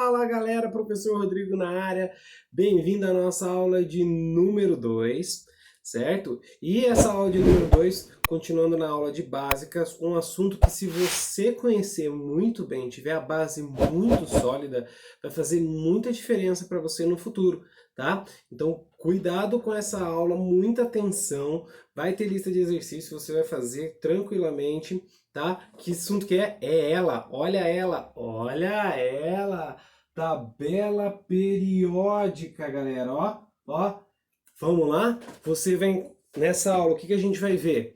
Fala galera, professor Rodrigo na área, bem-vindo à nossa aula de número 2, certo? E essa aula de número 2, continuando na aula de básicas, um assunto que se você conhecer muito bem, tiver a base muito sólida, vai fazer muita diferença para você no futuro, tá? Então cuidado com essa aula, muita atenção, vai ter lista de exercícios, você vai fazer tranquilamente, tá? Que assunto que é? É ela, olha ela, tabela periódica, galera, ó, vamos lá? Você vem, nessa aula, o que a gente vai ver?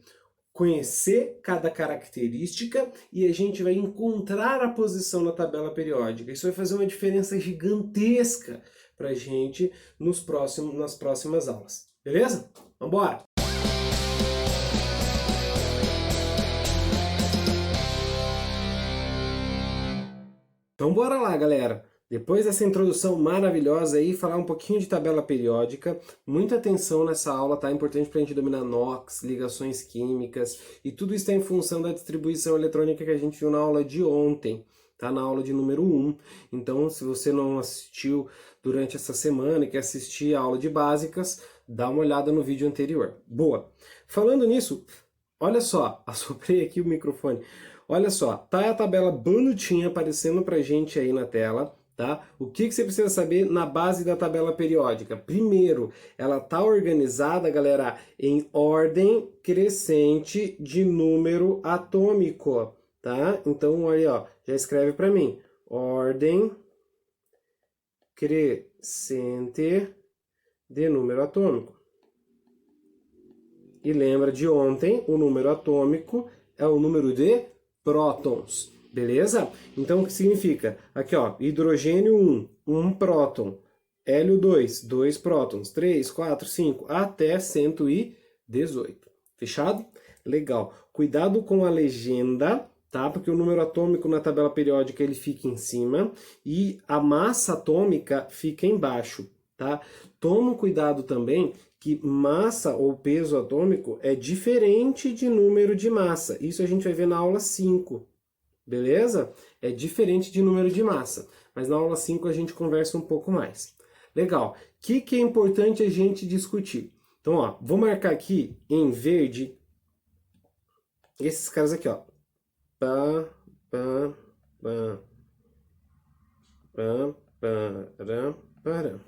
Conhecer cada característica e a gente vai encontrar a posição na tabela periódica. Isso vai fazer uma diferença gigantesca para a gente nas próximas aulas, beleza? Vamos embora! Então bora lá, galera! Depois dessa introdução maravilhosa aí, falar um pouquinho de tabela periódica. Muita atenção nessa aula, tá? É importante para a gente dominar NOx, ligações químicas, e tudo isso está em função da distribuição eletrônica que a gente viu na aula de ontem, tá? Na aula de número 1. Então, se você não assistiu durante essa semana e quer assistir a aula de básicas, dá uma olhada no vídeo anterior. Boa! Falando nisso, olha só, assoprei aqui o microfone. Olha só, tá a tabela bonitinha aparecendo pra gente aí na tela, tá? O que você precisa saber na base da tabela periódica? Primeiro, ela tá organizada, galera, em ordem crescente de número atômico, tá? Então, olha, ó, já escreve pra mim. Ordem crescente de número atômico. E lembra de ontem, o número atômico é o número de prótons, beleza? Então o que significa? Aqui ó, hidrogênio 1, 1 próton, hélio 2, 2 prótons, 3, 4, 5, até 118. Fechado? Legal. Cuidado com a legenda, tá? Porque o número atômico na tabela periódica ele fica em cima e a massa atômica fica embaixo, tá? Toma cuidado também que massa ou peso atômico é diferente de número de massa. Isso a gente vai ver na aula 5, beleza? É diferente de número de massa, mas na aula 5 a gente conversa um pouco mais. Legal. O que é importante a gente discutir? Então, ó, vou marcar aqui em verde esses caras aqui, ó. Pá, pá, pá, pá, pá, pá,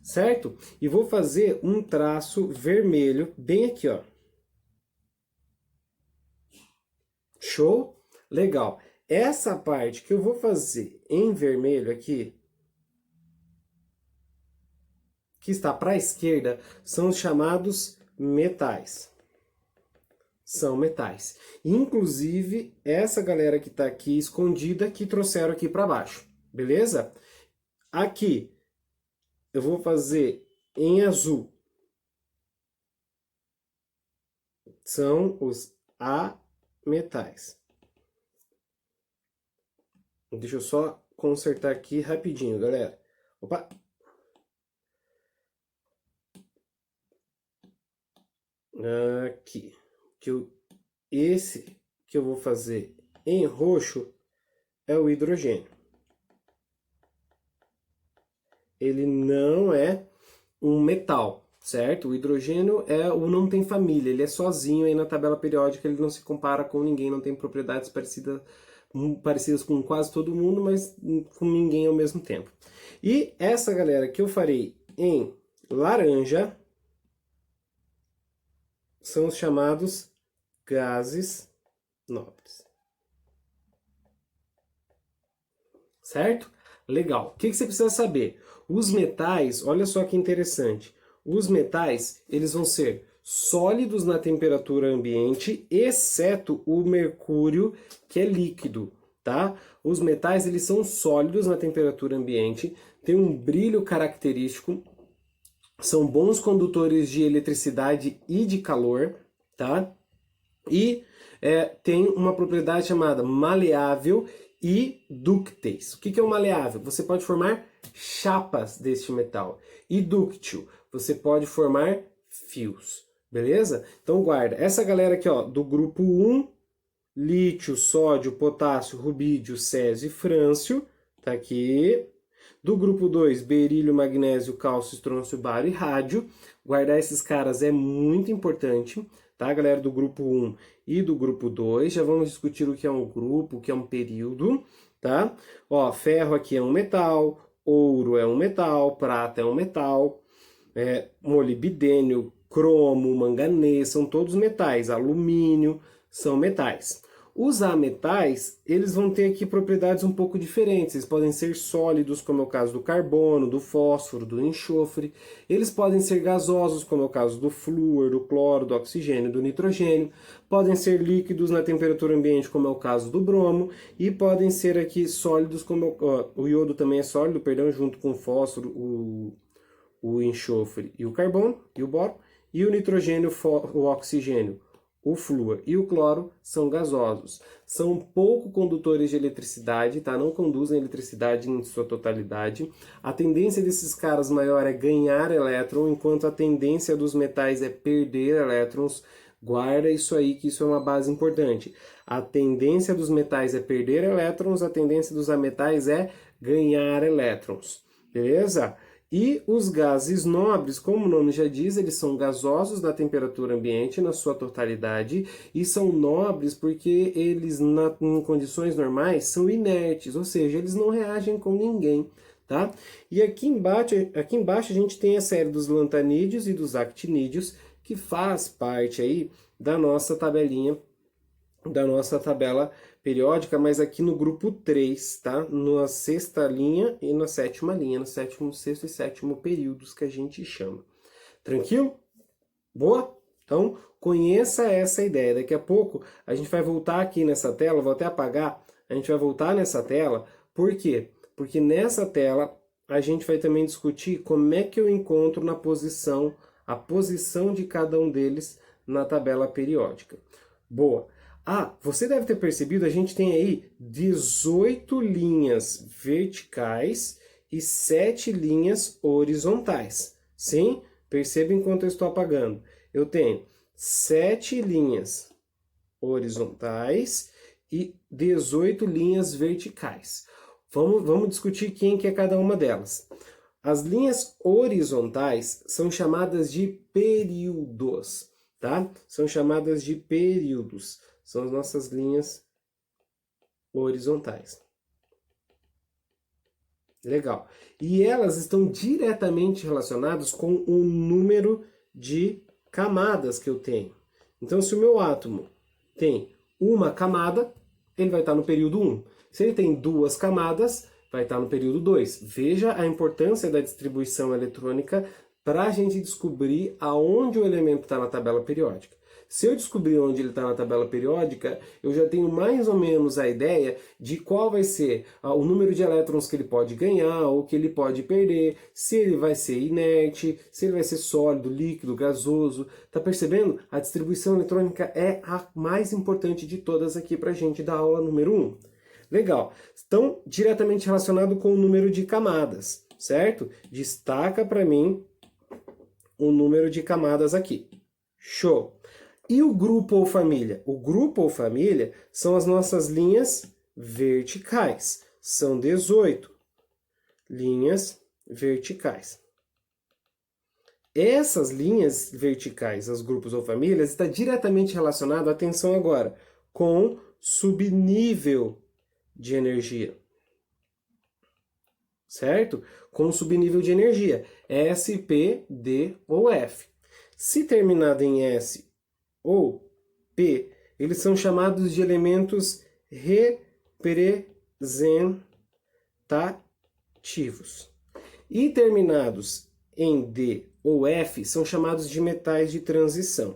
certo? E vou fazer um traço vermelho bem aqui, ó. Show? Legal. Essa parte que eu vou fazer em vermelho aqui, que está para a esquerda, são os chamados metais. São metais. Inclusive, essa galera que está aqui escondida, que trouxeram aqui para baixo. Beleza? Aqui, eu vou fazer em azul. São os ametais. Deixa eu só consertar aqui rapidinho, galera. Opa! Aqui. Esse que eu vou fazer em roxo é o hidrogênio. Ele não é um metal, certo? O hidrogênio não tem família, ele é sozinho aí na tabela periódica, ele não se compara com ninguém, não tem propriedades parecidas com quase todo mundo, mas com ninguém ao mesmo tempo. E essa galera que eu farei em laranja são os chamados gases nobres. Certo? Legal. O que você precisa saber? Os metais, olha só que interessante. Os metais, eles vão ser sólidos na temperatura ambiente, exceto o mercúrio, que é líquido, tá? Os metais, eles são sólidos na temperatura ambiente, têm um brilho característico, são bons condutores de eletricidade e de calor, tá? E tem uma propriedade chamada maleável e dúcteis. O que é o maleável? Você pode formar chapas deste metal. E dúctil, você pode formar fios. Beleza? Então guarda. Essa galera aqui, ó, do grupo 1, lítio, sódio, potássio, rubídio, césio e frâncio, tá aqui. Do grupo 2, berílio, magnésio, cálcio, estrôncio, bário e rádio. Guardar esses caras é muito importante, tá, galera? Do grupo 1 e do grupo 2. Já vamos discutir o que é um grupo, o que é um período, tá? Ó, ferro aqui é um metal, ouro é um metal, prata é um metal, molibdênio, cromo, manganês, são todos metais, alumínio, são metais. Os ametais, eles vão ter aqui propriedades um pouco diferentes. Eles podem ser sólidos, como é o caso do carbono, do fósforo, do enxofre. Eles podem ser gasosos, como é o caso do flúor, do cloro, do oxigênio, do nitrogênio. Podem ser líquidos na temperatura ambiente, como é o caso do bromo. E podem ser aqui sólidos, como o iodo também é sólido, perdão, junto com o fósforo, o enxofre e o carbono, e o boro. E o nitrogênio, o oxigênio, o flúor e o cloro são gasosos. São pouco condutores de eletricidade, tá? Não conduzem eletricidade em sua totalidade. A tendência desses caras maior é ganhar elétron, enquanto a tendência dos metais é perder elétrons. Guarda isso aí, que isso é uma base importante. A tendência dos metais é perder elétrons, a tendência dos ametais é ganhar elétrons. Beleza? E os gases nobres, como o nome já diz, eles são gasosos na temperatura ambiente, na sua totalidade, e são nobres porque eles, em condições normais, são inertes, ou seja, eles não reagem com ninguém, tá? E aqui embaixo a gente tem a série dos lantanídeos e dos actinídeos, que faz parte aí da nossa tabelinha, da nossa tabela periódica, mas aqui no grupo 3, tá? Na sexta linha e na sétima linha, no sétimo, sexto e sétimo períodos que a gente chama. Tranquilo? Boa? Então, conheça essa ideia. Daqui a pouco a gente vai voltar aqui nessa tela, vou até apagar, a gente vai voltar nessa tela, por quê? Porque nessa tela a gente vai também discutir como é que eu encontro a posição de cada um deles na tabela periódica. Boa! Ah, você deve ter percebido, a gente tem aí 18 linhas verticais e 7 linhas horizontais. Sim? Perceba enquanto eu estou apagando. Eu tenho 7 linhas horizontais e 18 linhas verticais. Vamos discutir quem que é cada uma delas. As linhas horizontais são chamadas de períodos, tá? São chamadas de períodos. São as nossas linhas horizontais. Legal. E elas estão diretamente relacionadas com o número de camadas que eu tenho. Então, se o meu átomo tem uma camada, ele vai estar no período 1. Se ele tem duas camadas, vai estar no período 2. Veja a importância da distribuição eletrônica para a gente descobrir aonde o elemento está na tabela periódica. Se eu descobrir onde ele está na tabela periódica, eu já tenho mais ou menos a ideia de qual vai ser o número de elétrons que ele pode ganhar ou que ele pode perder, se ele vai ser inerte, se ele vai ser sólido, líquido, gasoso. Tá percebendo? A distribuição eletrônica é a mais importante de todas aqui para a gente da aula número 1. Legal. Estão diretamente relacionado com o número de camadas, certo? Destaca para mim o número de camadas aqui. Show! E o grupo ou família? O grupo ou família são as nossas linhas verticais. São 18 linhas verticais. Essas linhas verticais, os grupos ou famílias, está diretamente relacionado, atenção agora, com subnível de energia. Certo? Com subnível de energia. S, P, D ou F. Se terminado em S ou P, eles são chamados de elementos representativos. E terminados em D ou F, são chamados de metais de transição.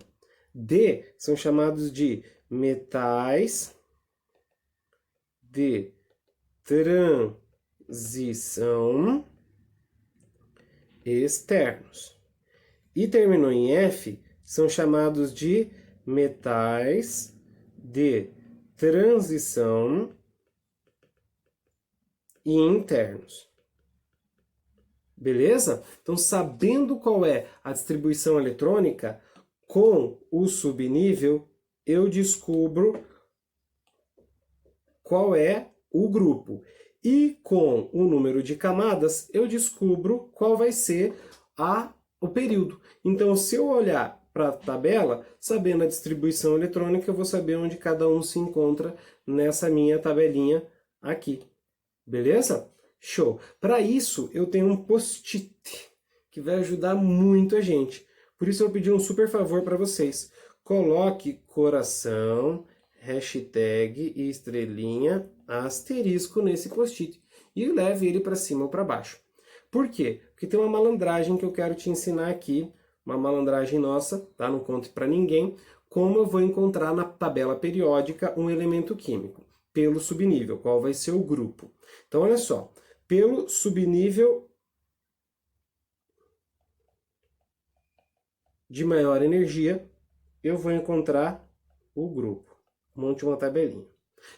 D são chamados de metais de transição externos. E terminou em F, são chamados de metais de transição internos. Beleza? Então, sabendo qual é a distribuição eletrônica, com o subnível, eu descubro qual é o grupo. E com o número de camadas, eu descubro qual vai ser o período. Então, se eu olhar para a tabela, sabendo a distribuição eletrônica, eu vou saber onde cada um se encontra nessa minha tabelinha aqui. Beleza? Show! Para isso, eu tenho um post-it que vai ajudar muito a gente. Por isso, eu vou pedir um super favor para vocês. Coloque coração, hashtag e estrelinha, asterisco nesse post-it e leve ele para cima ou para baixo. Por quê? Porque tem uma malandragem que eu quero te ensinar aqui, uma malandragem nossa, tá? Não conte para ninguém, como eu vou encontrar na tabela periódica um elemento químico, pelo subnível, qual vai ser o grupo. Então, olha só, pelo subnível de maior energia, eu vou encontrar o grupo. Monte uma tabelinha.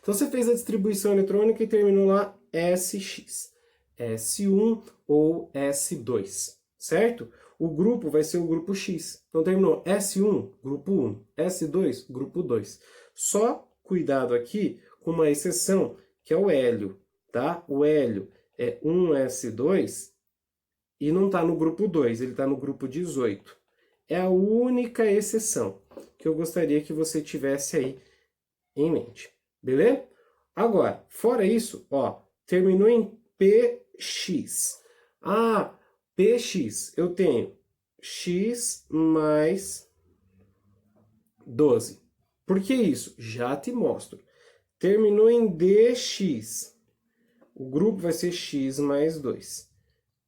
Então, você fez a distribuição eletrônica e terminou lá SX. S1 ou S2, certo? O grupo vai ser o grupo X. Então, terminou S1, grupo 1. S2, grupo 2. Só cuidado aqui com uma exceção, que é o hélio, tá? O hélio é 1S2 e não está no grupo 2, ele está no grupo 18. É a única exceção que eu gostaria que você tivesse aí em mente. Beleza? Agora, fora isso, ó, terminou em PX. Ah, PX, eu tenho X mais 12. Por que isso? Já te mostro. Terminou em DX. O grupo vai ser X mais 2.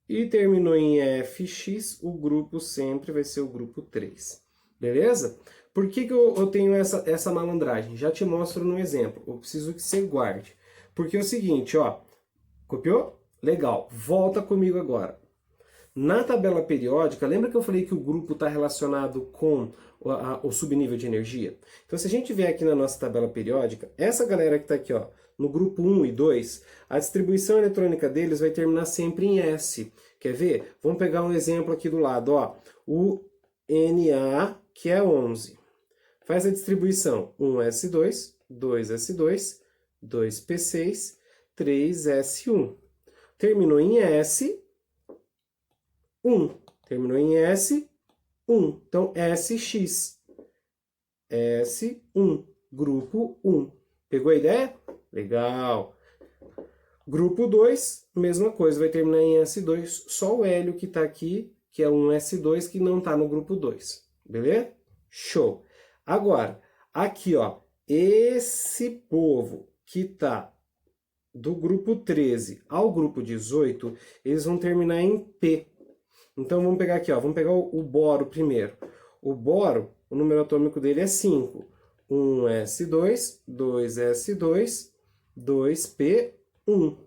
E terminou em FX, o grupo sempre vai ser o grupo 3. Beleza? Por que eu tenho essa malandragem? Já te mostro no exemplo. Eu preciso que você guarde. Porque é o seguinte, ó. Copiou? Legal. Volta comigo agora. Na tabela periódica, lembra que eu falei que o grupo está relacionado com o subnível de energia? Então, se a gente vier aqui na nossa tabela periódica, essa galera que está aqui, ó, no grupo 1 e 2, a distribuição eletrônica deles vai terminar sempre em S. Quer ver? Vamos pegar um exemplo aqui do lado, ó. O Na, que é 11. Faz a distribuição 1S2, 2S2, 2P6, 3S1. Terminou em S, 1. Terminou em S, 1. Então, SX. S1. Grupo 1. Pegou a ideia? Legal. Grupo 2, mesma coisa, vai terminar em S2. Só o hélio que está aqui, que é um S2, que não está no grupo 2. Beleza? Show. Agora, aqui, ó, esse povo que está do grupo 13 ao grupo 18, eles vão terminar em P. Então, vamos pegar aqui, ó, vamos pegar o boro primeiro. O boro, o número atômico dele é 5. 1s2, 2s2, 2p1,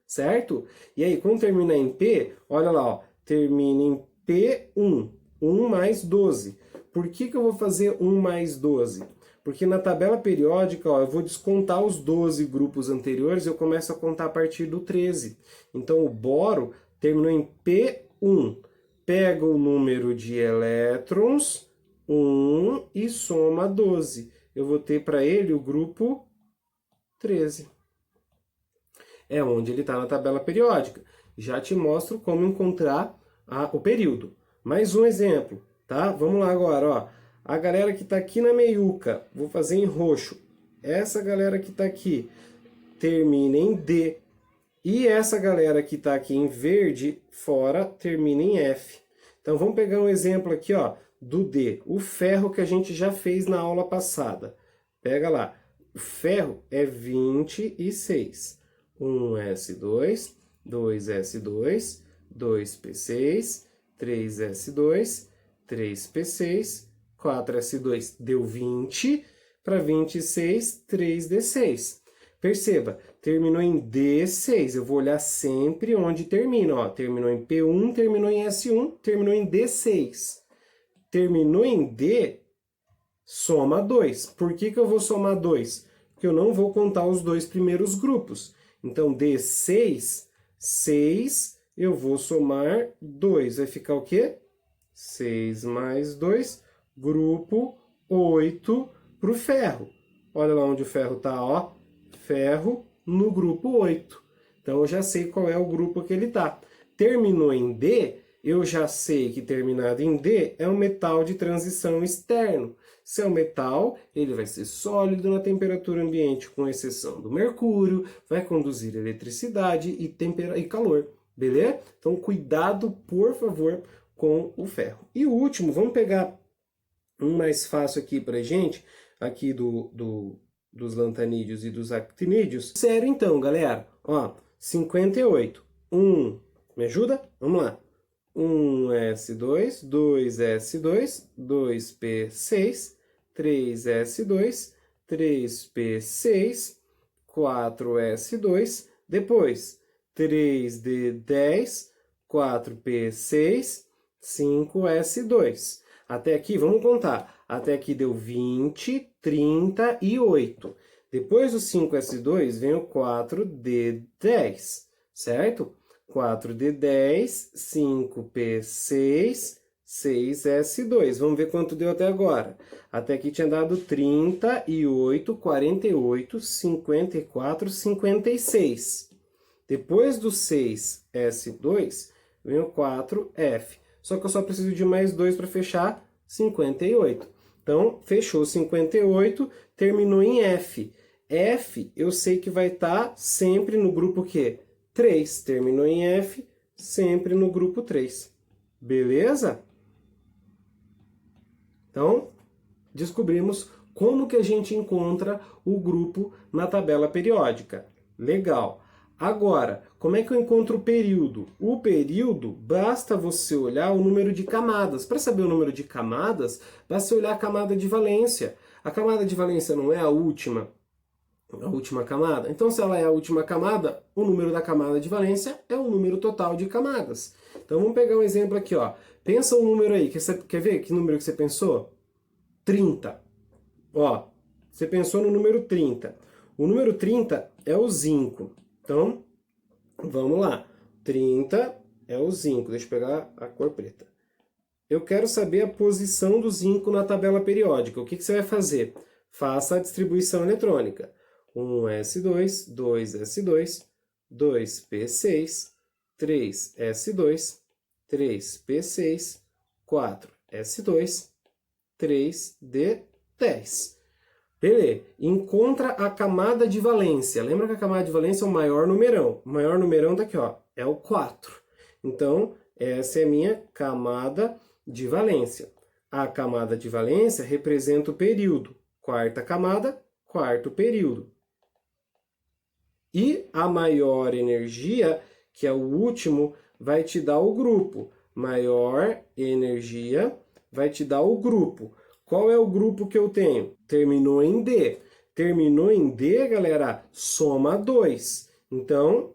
certo? E aí, quando termina em P, olha lá, ó, termina em P1, 1 mais 12. Por que eu vou fazer 1 mais 12? Porque na tabela periódica, ó, eu vou descontar os 12 grupos anteriores e eu começo a contar a partir do 13. Então, o boro terminou em P1. Pega o número de elétrons, 1, e soma 12. Eu vou ter para ele o grupo 13. É onde ele está na tabela periódica. Já te mostro como encontrar o período. Mais um exemplo, tá? Vamos lá agora, ó. A galera que está aqui na meiuca, vou fazer em roxo. Essa galera que está aqui termina em D. E essa galera que está aqui em verde, fora, termina em F. Então, vamos pegar um exemplo aqui, ó, do D. O ferro que a gente já fez na aula passada. Pega lá. O ferro é 26. 1s2, 2s2, 2p6, 3s2, 3p6, 4s2. Deu 20. Para 26, 3d6. Perceba, terminou em D6. Eu vou olhar sempre onde termina. Ó, terminou em P1, terminou em S1, terminou em D6. Terminou em D, soma 2. Por que eu vou somar 2? Porque eu não vou contar os dois primeiros grupos. Então, D6, 6, eu vou somar 2. Vai ficar o quê? 6 mais 2, grupo 8 para o ferro. Olha lá onde o ferro está, ó. Ferro no grupo 8. Então eu já sei qual é o grupo que ele está. Terminou em D, eu já sei que terminado em D é um metal de transição externo. Se é um metal, ele vai ser sólido na temperatura ambiente, com exceção do mercúrio, vai conduzir eletricidade e calor, beleza? Então cuidado, por favor, com o ferro. E o último, vamos pegar um mais fácil aqui pra gente, aqui dos lantanídeos e dos actinídeos. Sério então, galera, ó, 58, me ajuda? Vamos lá. 1s2, 2s2, 2p6, 3s2, 3p6, 4s2, depois 3d10, 4p6, 5s2. Até aqui, vamos contar. Até aqui deu 20, 30 e 8. Depois do 5s2 vem o 4d10, certo? 4d10, 5p6, 6s2. Vamos ver quanto deu até agora. Até aqui tinha dado 38, 48, 54, 56. Depois do 6s2, vem o 4f. Só que eu só preciso de mais 2 para fechar 58. Então, fechou 58, terminou em F. F, eu sei que vai estar sempre no grupo quê? 3. Terminou em F, sempre no grupo 3. Beleza? Então, descobrimos como que a gente encontra o grupo na tabela periódica. Legal. Agora, como é que eu encontro o período? O período, basta você olhar o número de camadas. Para saber o número de camadas, basta olhar a camada de valência. A camada de valência não é a última camada? Então, se ela é a última camada, o número da camada de valência é o número total de camadas. Então, vamos pegar um exemplo aqui, ó. Pensa um número aí. Quer ver que número que você pensou? 30. Ó, você pensou no número 30. O número 30 é o zinco. Então, vamos lá. 30 é o zinco. Deixa eu pegar a cor preta. Eu quero saber a posição do zinco na tabela periódica. O que você vai fazer? Faça a distribuição eletrônica. 1s2, 2s2, 2p6, 3s2, 3p6, 4s2, 3d10. Beleza. Encontra a camada de valência. Lembra que a camada de valência é o maior numerão. O maior numerão tá aqui, ó, é o 4. Então, essa é a minha camada de valência. A camada de valência representa o período. Quarta camada, quarto período. E a maior energia, que é o último, vai te dar o grupo. Maior energia vai te dar o grupo. Qual é o grupo que eu tenho? Terminou em D. Terminou em D, galera, soma 2. Então,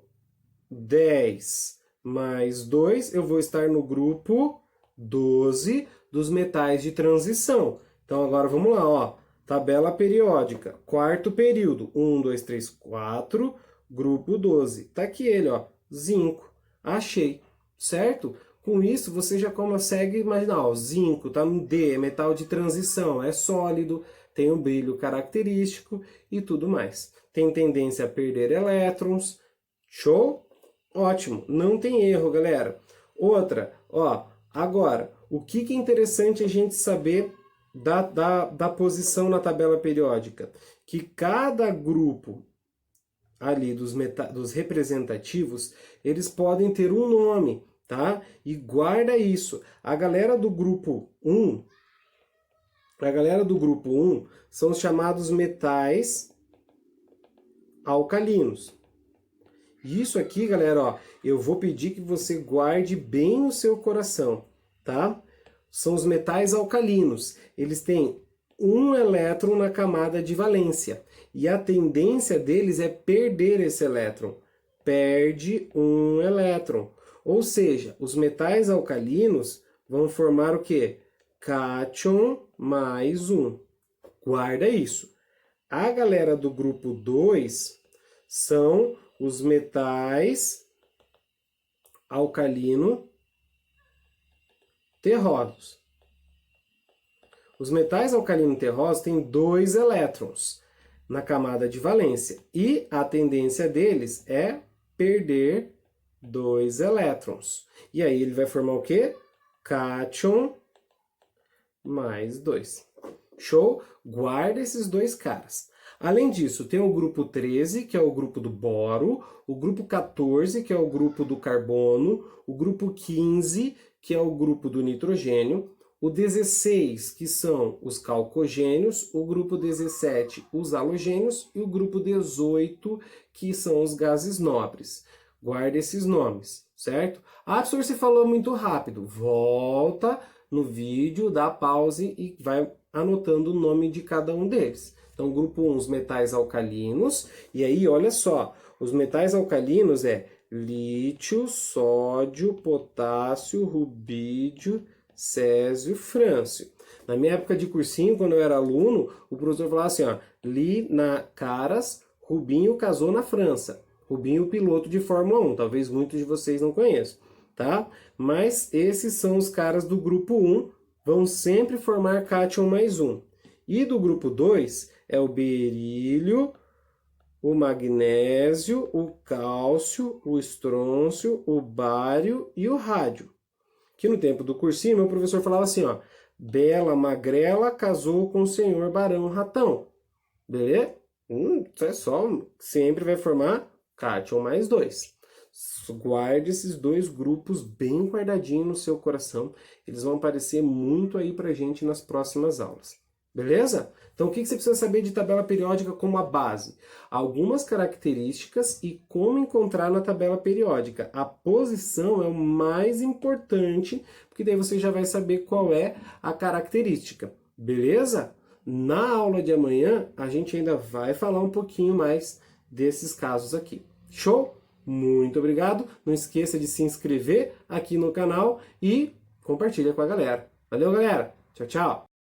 10 mais 2, eu vou estar no grupo 12 dos metais de transição. Então, agora vamos lá, ó. Tabela periódica, quarto período, 1, 2, 3, 4, grupo 12. Tá aqui ele, ó, zinco. Achei, certo? Com isso, você já consegue imaginar, ó, zinco está no D, é metal de transição, é sólido, tem um brilho característico e tudo mais. Tem tendência a perder elétrons. Show? Ótimo, não tem erro, galera. Outra, ó, agora, o que é interessante a gente saber da posição na tabela periódica? Que cada grupo ali dos representativos, eles podem ter um nome, tá? E guarda isso. A galera do grupo 1 são os chamados metais alcalinos. Isso aqui, galera, ó, eu vou pedir que você guarde bem no seu coração, tá? São os metais alcalinos. Eles têm um elétron na camada de valência. E a tendência deles é perder esse elétron. Perde um elétron. Ou seja, os metais alcalinos vão formar o quê? Cátion mais 1. Guarda isso. A galera do grupo 2 são os metais alcalino terrosos. Os metais alcalino terrosos têm 2 elétrons na camada de valência. E a tendência deles é perder 2 elétrons. E aí ele vai formar o quê? Cátion mais 2. Show? Guarda esses dois caras. Além disso, tem o grupo 13, que é o grupo do boro, o grupo 14, que é o grupo do carbono, o grupo 15, que é o grupo do nitrogênio, o 16, que são os calcogênios, o grupo 17, os halogênios, e o grupo 18, que são os gases nobres. Guarde esses nomes, certo? Ah, professor, você falou muito rápido. Volta no vídeo, dá pause e vai anotando o nome de cada um deles. Então, grupo 1, os metais alcalinos. E aí, olha só, os metais alcalinos é lítio, sódio, potássio, rubídio, césio, frâncio. Na minha época de cursinho, quando eu era aluno, o professor falava assim, ó, li na Caras, Rubinho casou na França. Rubinho, piloto de Fórmula 1, talvez muitos de vocês não conheçam, tá? Mas esses são os caras do grupo 1, vão sempre formar cátion mais 1. E do grupo 2 é o berílio, o magnésio, o cálcio, o estrôncio, o bário e o rádio. Que no tempo do cursinho, meu professor falava assim, ó, Bela Magrela casou com o senhor Barão Ratão. Beleza? Isso é só, sempre vai formar cátion mais 2. Guarde esses dois grupos bem guardadinhos no seu coração. Eles vão aparecer muito aí pra gente nas próximas aulas. Beleza? Então, o que você precisa saber de tabela periódica como a base? Algumas características e como encontrar na tabela periódica. A posição é o mais importante, porque daí você já vai saber qual é a característica. Beleza? Na aula de amanhã, a gente ainda vai falar um pouquinho mais desses casos aqui. Show? Muito obrigado. Não esqueça de se inscrever aqui no canal e compartilha com a galera. Valeu, galera. Tchau, tchau.